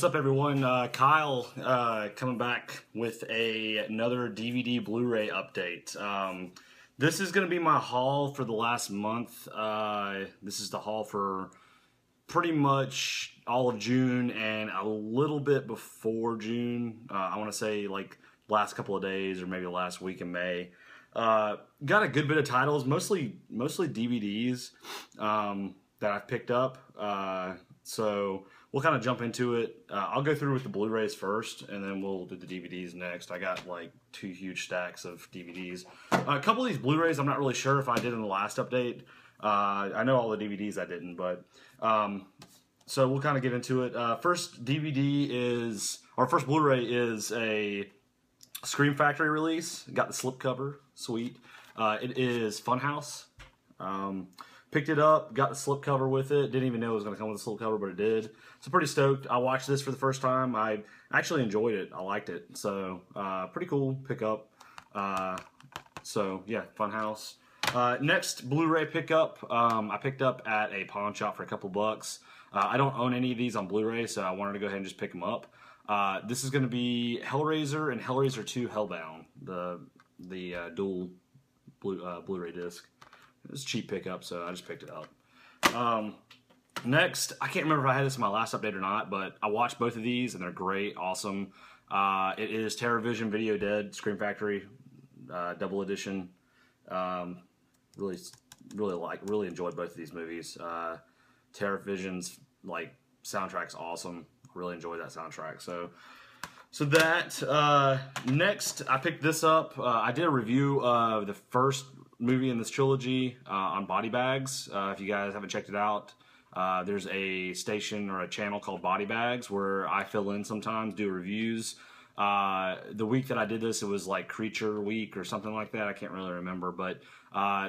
What's up, everyone? Kyle coming back with another DVD Blu-ray update. This is going to be my haul for the last month. This is the haul for pretty much all of June and a little bit before June. I want to say like last couple of days or maybe the last week in May. Got a good bit of titles, mostly DVDs that I've picked up. So we'll kind of jump into it. I'll go through with the Blu-rays first, and then we'll do the DVDs next. I got like 2 huge stacks of DVDs. A couple of these Blu-rays, I'm not really sure if I did in the last update. I know all the DVDs I didn't, but so we'll kind of get into it. First DVD is, or first Blu-ray is a Scream Factory release. Got the slipcover, sweet. It is Funhouse. Picked it up, got the slipcover with it. Didn't even know it was going to come with a slipcover, but it did. So pretty stoked. I watched this for the first time. I actually enjoyed it. I liked it. So pretty cool pickup. So yeah, Funhouse. Next Blu-ray pickup, I picked up at a pawn shop for a couple bucks. I don't own any of these on Blu-ray, so I wanted to go ahead and just pick them up. This is going to be Hellraiser and Hellraiser 2 Hellbound, the dual Blu-ray disc. It was a cheap pickup, so I just picked it up. Next, I can't remember if I had this in my last update or not, but I watched both of these, and they're great, awesome. It is TerrorVision Video Dead Scream Factory double edition. Really enjoyed both of these movies. TerrorVision's like soundtrack's awesome. Really enjoyed that soundtrack. So that next, I picked this up. I did a review of the first movie in this trilogy on Body Bags. If you guys haven't checked it out, there's a station or a channel called Body Bags where I fill in sometimes, do reviews. The week that I did this, it was like Creature Week or something like that. I can't really remember, but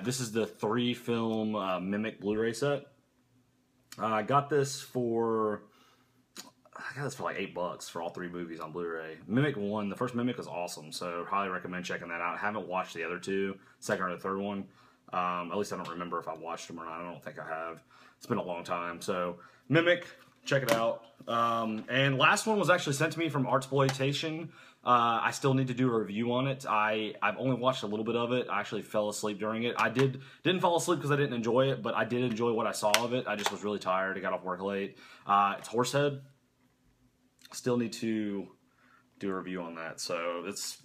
this is the 3-film Mimic Blu-ray set. I got this for like $8 for all 3 movies on Blu-ray. Mimic 1, the first Mimic was awesome, so highly recommend checking that out. I haven't watched the other 2, second or the third one. At least I don't remember if I watched them or not. I don't think I have. It's been a long time. So Mimic, check it out. And last one was actually sent to me from Artsploitation. I still need to do a review on it. I've only watched a little bit of it. I actually fell asleep during it. I didn't fall asleep because I didn't enjoy it, but I did enjoy what I saw of it. I just was really tired. I got off work late. It's Horsehead. Still need to do a review on that. So it's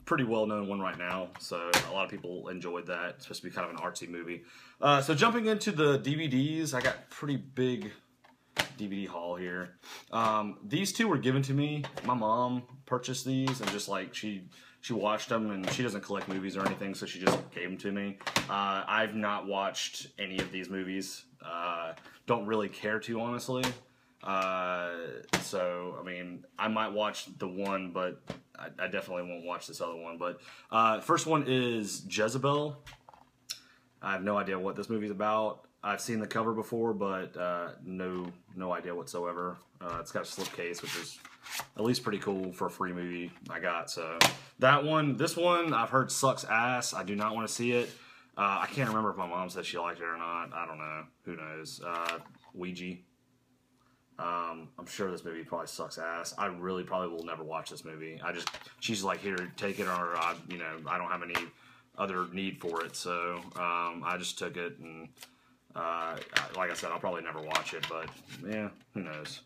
pretty well-known one right now. So a lot of people enjoyed that. It's supposed to be kind of an artsy movie. So jumping into the DVDs, I got pretty big DVD haul here. These 2 were given to me. My mom purchased these and just like she watched them, and she doesn't collect movies or anything, so she just gave them to me. I've not watched any of these movies. Don't really care to, honestly. So, I mean, I might watch the one, but I definitely won't watch this other one. But first one is Jezebel. I have no idea what this movie's about. I've seen the cover before, but no idea whatsoever. It's got a slipcase, which is at least pretty cool for a free movie I got. So that one, this one, I've heard sucks ass. I do not want to see it. I can't remember if my mom said she liked it or not. I don't know. Who knows? Ouija. I'm sure this movie probably sucks ass. I really probably will never watch this movie. She's like, here, take it, or I don't have any other need for it. So I just took it, and like I said, I'll probably never watch it. But yeah, who knows?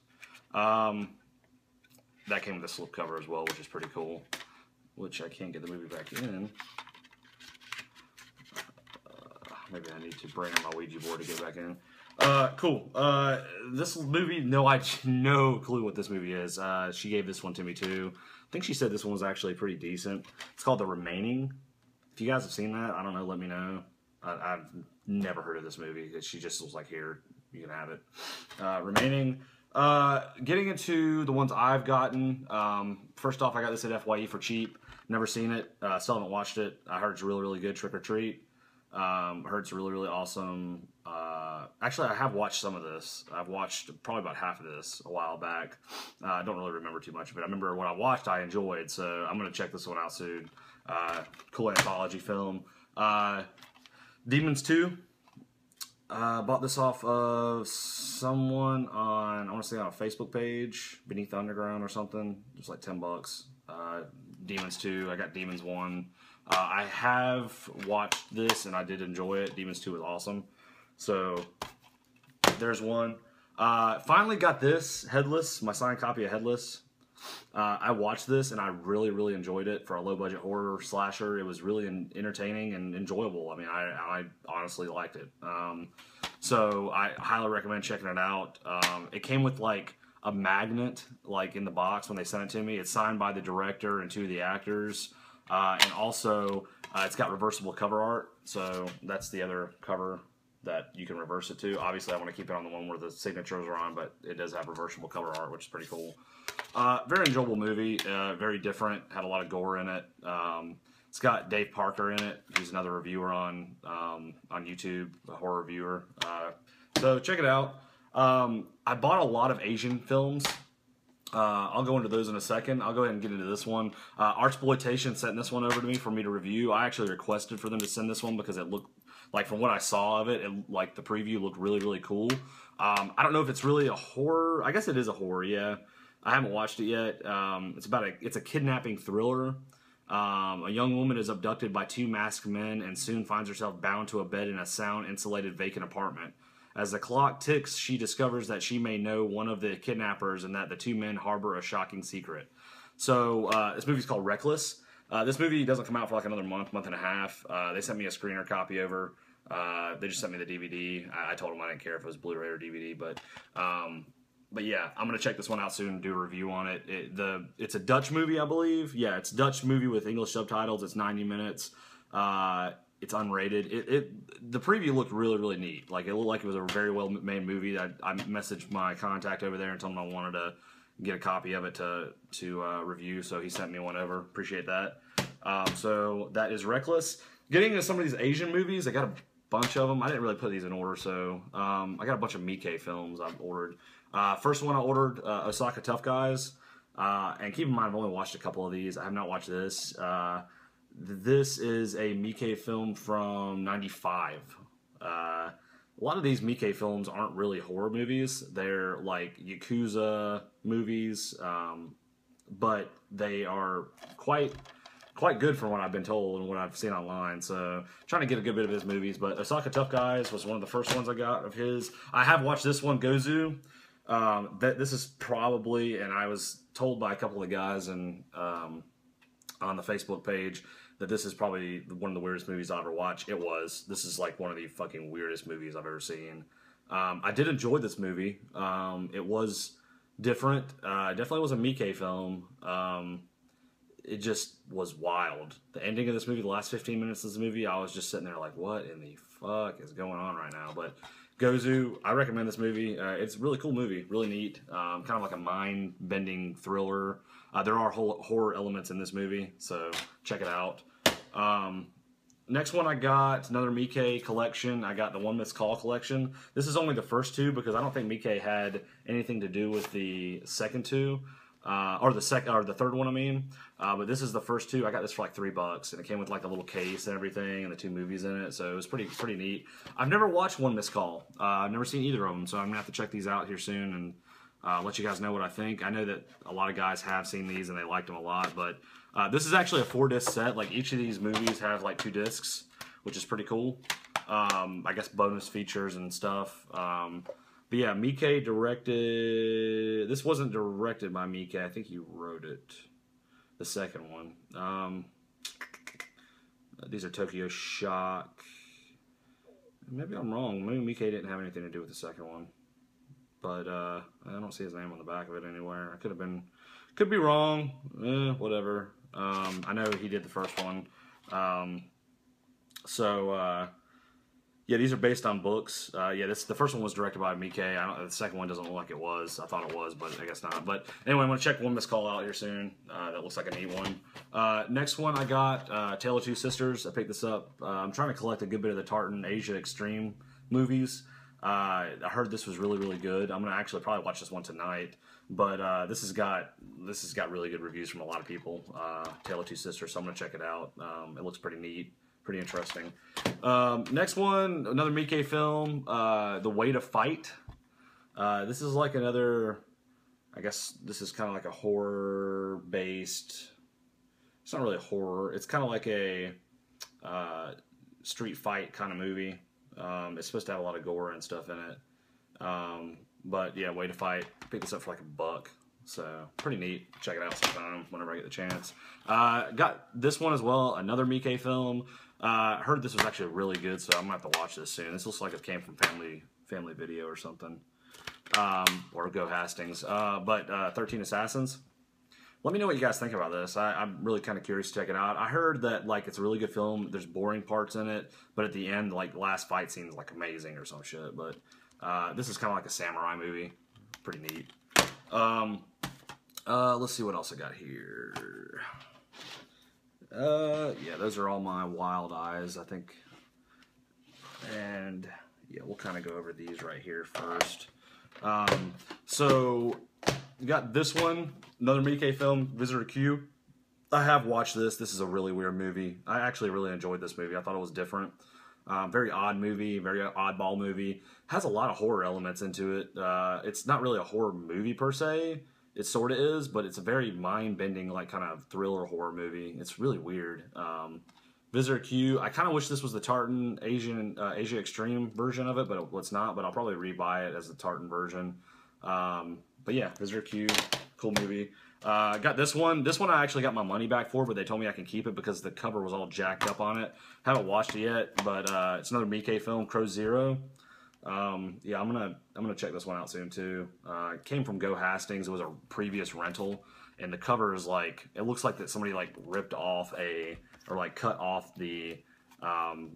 That came with a slipcover as well, which is pretty cool. Which I can't get the movie back in. Maybe I need to bring on my Ouija board to get it back in. Cool. This movie, no clue what this movie is. She gave this one to me too. I think she said this one was actually pretty decent. It's called The Remaining. If you guys have seen that, I don't know, let me know. I've never heard of this movie. She just was like, here, you can have it. Remaining. Getting into the ones I've gotten. First off, I got this at FYE for cheap. Never seen it. Still haven't watched it. I heard it's really, really good. Trick or Treat. Heard it's really, really awesome. Actually, I have watched some of this. I've watched probably about half of this a while back. I don't really remember too much of it. I remember what I watched, I enjoyed, so I'm going to check this one out soon. Cool anthology film. Demons 2. Bought this off of someone on, I want to say on a Facebook page, Beneath the Underground or something. It was like $10. Demons 2, I got Demons 1. I have watched this and I did enjoy it. Demons 2 was awesome. So, there's one. Finally got this, Headless, my signed copy of Headless. I watched this and I really, really enjoyed it for a low-budget horror slasher. It was really entertaining and enjoyable. I mean, I honestly liked it. So I highly recommend checking it out. It came with like a magnet, like in the box when they sent it to me. It's signed by the director and 2 of the actors, and also it's got reversible cover art. So that's the other cover that you can reverse it to. Obviously, I want to keep it on the one where the signatures are on, but it does have reversible cover art, which is pretty cool. Very enjoyable movie, very different, had a lot of gore in it. It's got Dave Parker in it, who's another reviewer on YouTube, a horror reviewer. So check it out. I bought a lot of Asian films. I'll go into those in a second. I'll go ahead and get into this one. Artsploitation sent this one over to me for me to review. I actually requested for them to send this one because it looked like, from what I saw of it, like the preview looked really, really cool. I don't know if it's really a horror. I guess it is a horror, yeah. I haven't watched it yet. It's a kidnapping thriller. A young woman is abducted by 2 masked men and soon finds herself bound to a bed in a sound-insulated vacant apartment. As the clock ticks, she discovers that she may know one of the kidnappers and that the 2 men harbor a shocking secret. So, this movie's called Reckless. This movie doesn't come out for like another month and a half. They sent me a screener copy over. They just sent me the DVD. I told them I didn't care if it was Blu-ray or DVD, but yeah, I'm gonna check this one out soon and do a review on it. It's a Dutch movie, I believe. Yeah, it's a Dutch movie with English subtitles. It's 90 minutes. It's unrated. The preview looked really, really neat. Like, it looked like it was a very well made movie. I messaged my contact over there and told him I wanted to get a copy of it to review, so he sent me one over. Appreciate that. So that is Reckless. Getting into some of these Asian movies, I got a bunch of them. I didn't really put these in order, so I got a bunch of Miike films I've ordered. First one I ordered, Osaka Tough Guys. And keep in mind, I've only watched a couple of these. I have not watched this. This is a Miike film from '95. A lot of these Miike films aren't really horror movies. They're like Yakuza movies, but they are quite good from what I've been told and what I've seen online. So trying to get a good bit of his movies. But Osaka Tough Guys was one of the first ones I got of his. I have watched this one, Gozu. This is probably, and I was told by a couple of guys on the Facebook page that this is probably one of the weirdest movies I've ever watched. It was. This is like one of the fucking weirdest movies I've ever seen. I did enjoy this movie. It was different. It definitely was a Miike film. It just was wild. The ending of this movie, the last 15 minutes of this movie, I was just sitting there like, what in the fuck is going on right now? But Gozu, I recommend this movie. It's a really cool movie, really neat. Kind of like a mind-bending thriller. There are horror elements in this movie, so check it out. Next one I got, another Miike collection. I got the One Missed Call collection. This is only the first 2 because I don't think Miike had anything to do with the second 2. Or the third one, I mean. But this is the first 2. I got this for like $3, and it came with like a little case and everything, and the 2 movies in it. So it was pretty neat. I've never watched One Missed Call. I've never seen either of them, so I'm gonna have to check these out here soon and let you guys know what I think. I know that a lot of guys have seen these and they liked them a lot, but this is actually a 4-disc set. Like, each of these movies have like 2 discs, which is pretty cool. I guess bonus features and stuff. But yeah, Miike directed... This wasn't directed by Miike. I think he wrote it. The second one. These are Tokyo Shock. Maybe I'm wrong. Maybe Miike didn't have anything to do with the second one. But I don't see his name on the back of it anywhere. I could have been... Could be wrong. Whatever. I know he did the first one. Yeah, these are based on books. Yeah, the first one was directed by Miike. The second one doesn't look like it was. I thought it was, but I guess not. But anyway, I'm going to check One Missed Call out here soon. That looks like a neat one. Next one I got, Teyla Two Sisters. I picked this up. I'm trying to collect a good bit of the Tartan Asia Extreme movies. I heard this was really, really good. I'm going to actually probably watch this one tonight. But this has got really good reviews from a lot of people. Teyla Two Sisters, so I'm going to check it out. It looks pretty neat. pretty interesting. Next one, another Miike film, The Way to Fight. This is like another, I guess this is kind of like a horror-based, it's not really a horror, it's kind of like a street fight kind of movie. It's supposed to have a lot of gore and stuff in it. But yeah, Way to Fight. Picked this up for like $1. So pretty neat. Check it out sometime whenever I get the chance. Got this one as well. Another Miike film. Heard this was actually really good, so I'm gonna have to watch this soon. This looks like it came from Family Video or something, or Go Hastings. But 13 Assassins. Let me know what you guys think about this. I'm really kind of curious to check it out. I heard that like it's a really good film. There's boring parts in it, but at the end, like last fight scene is like amazing or some shit. But this is kind of like a samurai movie. Pretty neat. Let's see what else I got here. Yeah, those are all my Wild Eyes, I think. And yeah, we'll kind of go over these right here first. So you got this one, another Miike film, Visitor Q. I have watched this. This is a really weird movie. I actually really enjoyed this movie. I thought it was different. Very odd movie, very oddball movie. Has a lot of horror elements into it. It's not really a horror movie per se. It sort of is, but it's a very mind-bending, like kind of thriller horror movie. It's really weird. Visitor Q. I kind of wish this was the Tartan Asia Extreme version of it, but it's not. But I'll probably rebuy it as the Tartan version. But yeah, Visitor Q, cool movie. Got this one. This one I actually got my money back for, but they told me I can keep it because the cover was all jacked up on it. Haven't watched it yet, but it's another Miike film, Crow Zero. Yeah, I'm gonna check this one out soon too. It came from Go Hastings. It was a previous rental, and the cover is like, it looks like that somebody like ripped off or like cut off the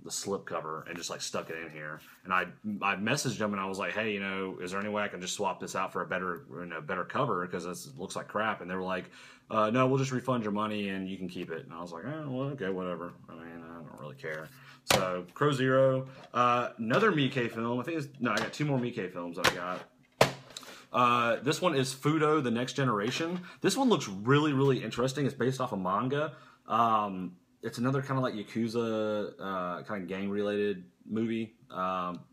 slip cover and just like stuck it in here. And I messaged them and I was like, hey, is there any way I can just swap this out for a better cover because this looks like crap? And they were like, no, we'll just refund your money and you can keep it. And I was like, well, okay, whatever. I mean, I don't really care. So Crow Zero, another Miike film. I got 2 more Miike films that I got. This one is Fudo, The Next Generation. This one looks really, really interesting. It's based off a manga. It's another kind of like Yakuza, kind of gang-related movie.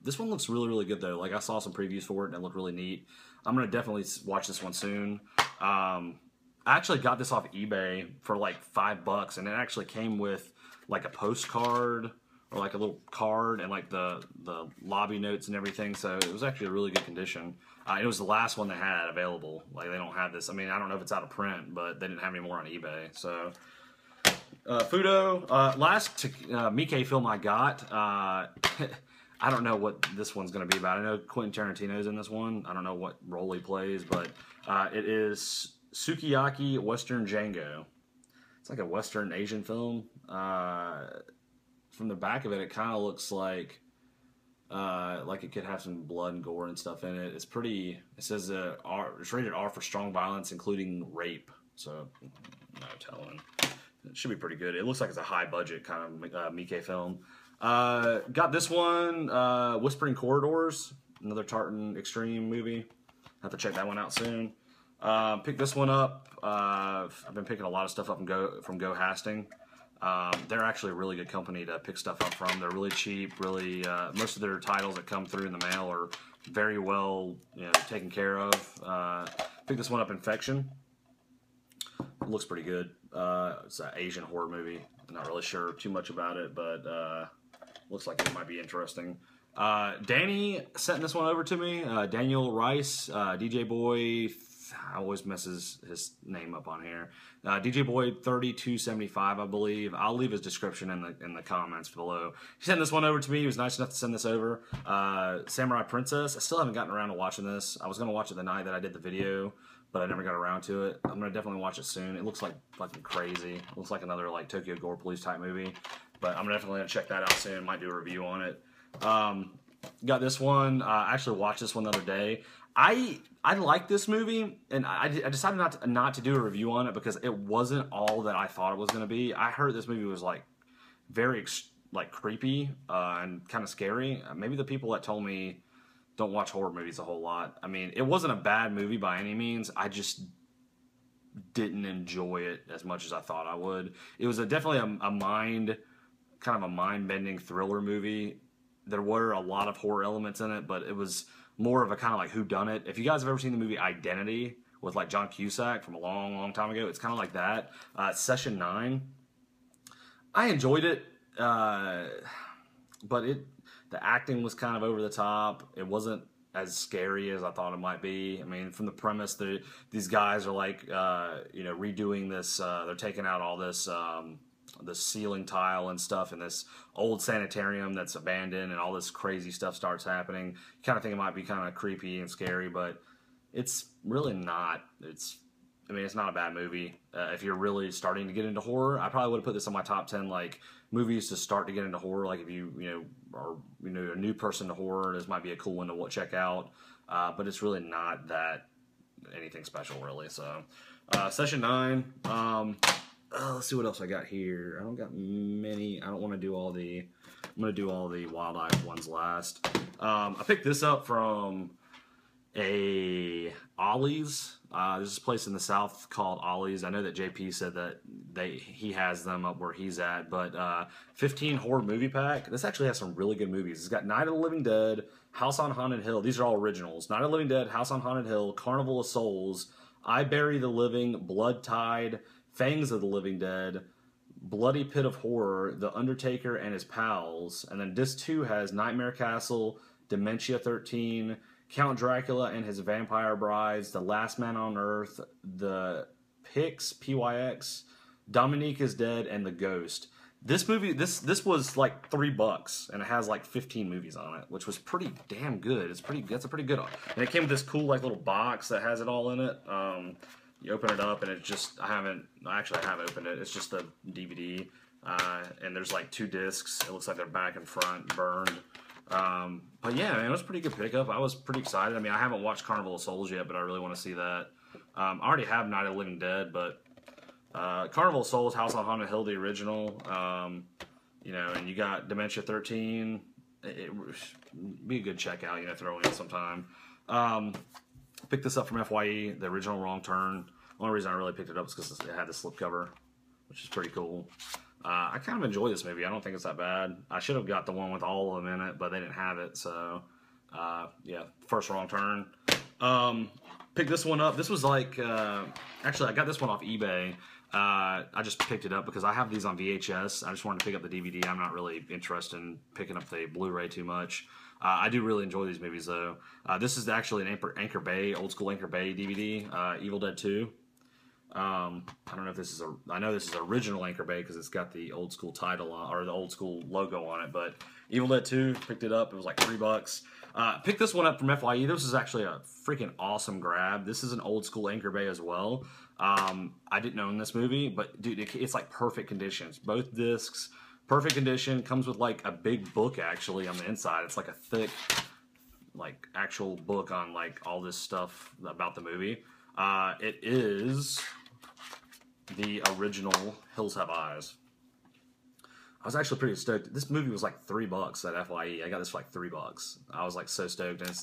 This one looks really, really good, though. Like, I saw some previews for it, and it looked really neat. I'm going to definitely watch this one soon. I actually got this off eBay for, like, $5, and it actually came with, like, a postcard or, like, a little card and, like, the lobby notes and everything. So it was actually a really good condition. It was the last one they had available. Like, they don't have this. I mean, I don't know if it's out of print, but they didn't have any more on eBay, so... Fudo, last Miike film I got, I don't know what this one's going to be about. I know Quentin Tarantino's in this one. I don't know what role he plays, but it is Sukiyaki Western Django. It's like a Western Asian film. From the back of it, it kind of looks like it could have some blood and gore and stuff in it. It's pretty, it says it's rated R for strong violence, including rape. So, no telling. It should be pretty good. It looks like it's a high-budget kind of Miike film. Got this one, Whispering Corridors, another Tartan Extreme movie. Have to check that one out soon. Picked this one up. I've been picking a lot of stuff up from Go Hastings. They're actually a really good company to pick stuff up from. They're really cheap. Really, most of their titles that come through in the mail are very well taken care of. Picked this one up, Infection. It looks pretty good. It's an Asian horror movie. I'm not really sure too much about it, but looks like it might be interesting. Danny sent this one over to me. Daniel Rice, DJ Boy. I always messes his name up on here. DJ Boy 3275, I believe. I'll leave his description in the comments below. He sent this one over to me. He was nice enough to send this over. Samurai Princess. I still haven't gotten around to watching this. I was going to watch it the night that I did the video, but I never got around to it. I'm going to definitely watch it soon. It looks like fucking crazy. It looks like another like Tokyo Gore Police type movie. But I'm definitely going to check that out soon. Might do a review on it. Got this one. I actually watched this one the other day. I like this movie, and I decided not to do a review on it because it wasn't all that I thought it was going to be. I heard this movie was like very like creepy and kind of scary. Maybe the people that told me don't watch horror movies a whole lot. I mean, it wasn't a bad movie by any means. I just didn't enjoy it as much as I thought I would. It was definitely a mind kind of a mind-bending thriller movie. There were a lot of horror elements in it, but it was more of a kind of like whodunit. If you guys have ever seen the movie Identity with like John Cusack from a long, long time ago, it's kind of like that. Session 9. I enjoyed it, but the acting was kind of over the top. It wasn't as scary as I thought it might be. I mean, from the premise, these guys are like, redoing this. They're taking out all this ceiling tile and stuff in this old sanitarium that's abandoned, and all this crazy stuff starts happening. You kind of think it might be kind of creepy and scary, but it's really not. It's not a bad movie. If you're really starting to get into horror, I probably would have put this on my top 10 like movies to start to get into horror. Like if you are a new person to horror, this might be a cool one to check out. But it's really not that anything special really. So Session 9. Let's see what else I got here. I don't got many. I don't want to do all the. I'm going to do all the Wild Eye ones last. I picked this up from a Ollie's. There's this place in the South called Ollie's. I know that JP said that he has them up where he's at, but 15 horror movie pack. This actually has some really good movies. It's got Night of the Living Dead, House on Haunted Hill. These are all originals. Night of the Living Dead, House on Haunted Hill, Carnival of Souls, I Bury the Living, Blood Tide, Fangs of the Living Dead, Bloody Pit of Horror, The Undertaker and His Pals, and then disc 2 has Nightmare Castle, Dementia 13, Count Dracula and His Vampire Brides, The Last Man on Earth, The Pyx, Pyx, Dominique is Dead, and The Ghost. This movie, this was like $3, and it has like 15 movies on it, which was pretty damn good. That's a pretty good. And it came with this cool like little box that has it all in it. You open it up, and it just I have opened it. It's just the DVD, and there's like 2 discs. It looks like they're back and front burned. But yeah, man, it was a pretty good pickup. I was pretty excited. I mean, I haven't watched Carnival of Souls yet, but I really want to see that. I already have Night of the Living Dead, but Carnival of Souls, House on Haunted Hill, the original, and you got Dementia 13. It would be a good checkout, throw in sometime. Picked this up from FYE, the original Wrong Turn. The only reason I really picked it up is because it had the slipcover, which is pretty cool. I kind of enjoy this movie. I don't think it's that bad. I should have got the one with all of them in it, but they didn't have it. So, yeah, first Wrong Turn. Picked this one up. This was like, actually, I got this one off eBay. I just picked it up because I have these on VHS. I just wanted to pick up the DVD. I'm not really interested in picking up the Blu-ray too much. I do really enjoy these movies, though. This is actually an Anchor Bay, old school Anchor Bay DVD, Evil Dead 2. I don't know if this is I know this is original Anchor Bay because it's got the old school title on, or the old school logo on it, but Evil Dead 2, picked it up. It was like $3. Picked this one up from FYE. This is actually a freaking awesome grab. This is an old school Anchor Bay as well. I didn't own this movie, but dude, it's like perfect conditions. Both discs, perfect condition. Comes with like a big book actually on the inside. It's like a thick, like actual book on like all this stuff about the movie. It is the original Hills Have Eyes. I was actually pretty stoked. This movie was like $3 at FYE. I got this for like $3. I was like so stoked, and it's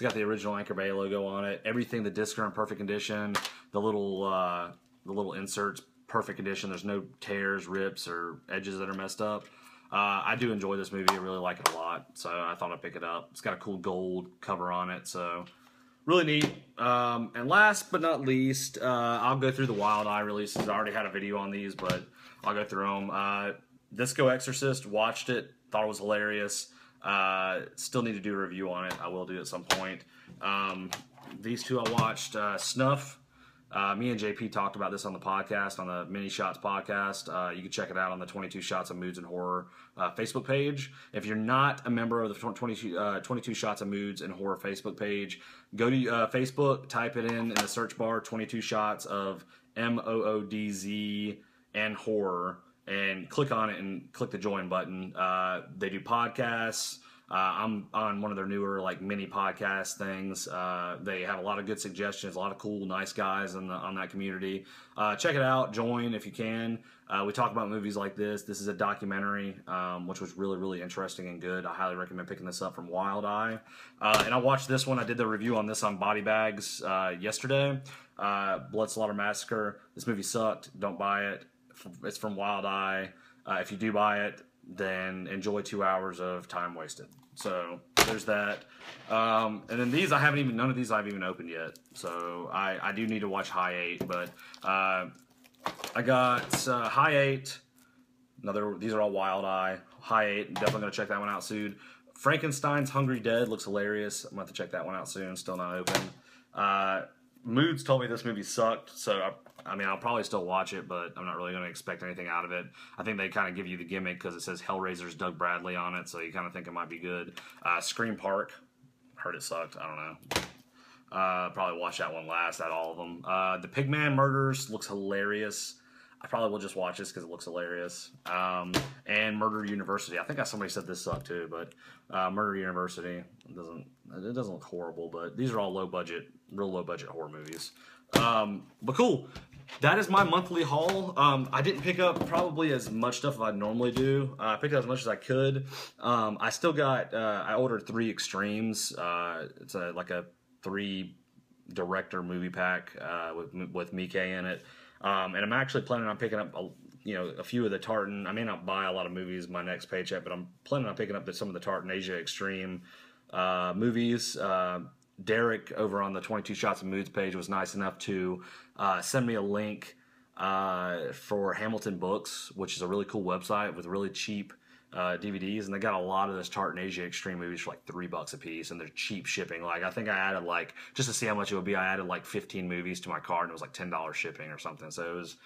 got the original Anchor Bay logo on it. Everything, the discs are in perfect condition. The little inserts, perfect condition. There's no tears, rips, or edges that are messed up. I do enjoy this movie. I really like it a lot, so I thought I'd pick it up. It's got a cool gold cover on it, so really neat. And last but not least, I'll go through the Wild Eye releases. I already had a video on these, but I'll go through them. Disco Exorcist, watched it, thought it was hilarious. Still need to do a review on it. I will do at some point. These two I watched. Snuff. Me and JP talked about this on the podcast, on the Mini Shots podcast. You can check it out on the 22 Shots of Moods and Horror Facebook page. If you're not a member of the 22 Shots of Moods and Horror Facebook page, go to Facebook, type it in the search bar, 22 Shots of MOODZ and Horror, and click on it and click the join button. They do podcasts. I'm on one of their newer like mini podcast things. They have a lot of good suggestions, a lot of cool, nice guys on that community. Check it out. Join if you can. We talk about movies like this. This is a documentary, which was really, really interesting and good. I highly recommend picking this up from Wild Eye. And I watched this one. I did the review on this on Body Bags yesterday. Blood Slaughter Massacre. This movie sucked. Don't buy it. It's from Wild Eye. If you do buy it, then enjoy 2 hours of time wasted. So there's that. And then these none of these I've even opened yet. So I do need to watch High 8, but I got High 8. These are all Wild Eye. High 8, definitely gonna check that one out soon. Frankenstein's Hungry Dead looks hilarious. I'm gonna have to check that one out soon. Still not open. Moods told me this movie sucked, so I mean, I'll probably still watch it, but I'm not really going to expect anything out of it. I think they kind of give you the gimmick because it says Hellraisers Doug Bradley on it, so you kind of think it might be good. Scream Park, heard it sucked. I don't know. Probably watch that one last out of all of them. The Pigman Murders looks hilarious. I probably will just watch this because it looks hilarious. And Murder University. I think somebody said this sucked too, but Murder University it doesn't look horrible, but these are all real low budget horror movies. But cool. That is my monthly haul. I didn't pick up probably as much stuff as I normally do. I picked up as much as I could. I still got, I ordered 3 Extremes. It's like a 3 director movie pack with Mike in it. And I'm actually planning on picking up a few of the Tartan. I may not buy a lot of movies my next paycheck, but I'm planning on picking up some of the Tartan Asia Extreme movies. Derek over on the 22 Shots of Moods page was nice enough to send me a link for Hamilton Books, which is a really cool website with really cheap DVDs, and they got a lot of this Tartan Asia Extreme movies for like $3 a piece, and they're cheap shipping. Like I think I added just to see how much it would be, I added like 15 movies to my cart, and it was like $10 shipping or something. So it's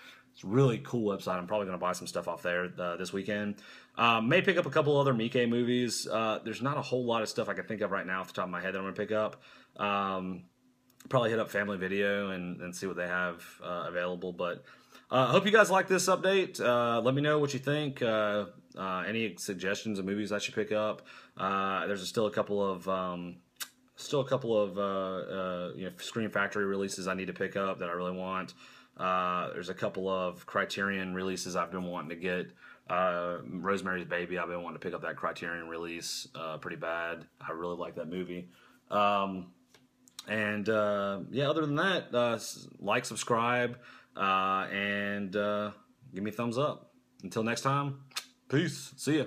a really cool website. I'm probably going to buy some stuff off there this weekend. May pick up a couple other Mike movies. There's not a whole lot of stuff I can think of right now off the top of my head that I'm going to pick up. Probably hit up Family Video and see what they have available. But I hope you guys like this update. Let me know what you think. Any suggestions of movies I should pick up? There's still a couple of Scream Factory releases I need to pick up that I really want. There's a couple of Criterion releases I've been wanting to get. Rosemary's Baby, I've been wanting to pick up that Criterion release pretty bad. I really like that movie. Yeah, other than that, like, subscribe, and give me a thumbs up. Until next time, peace. See ya.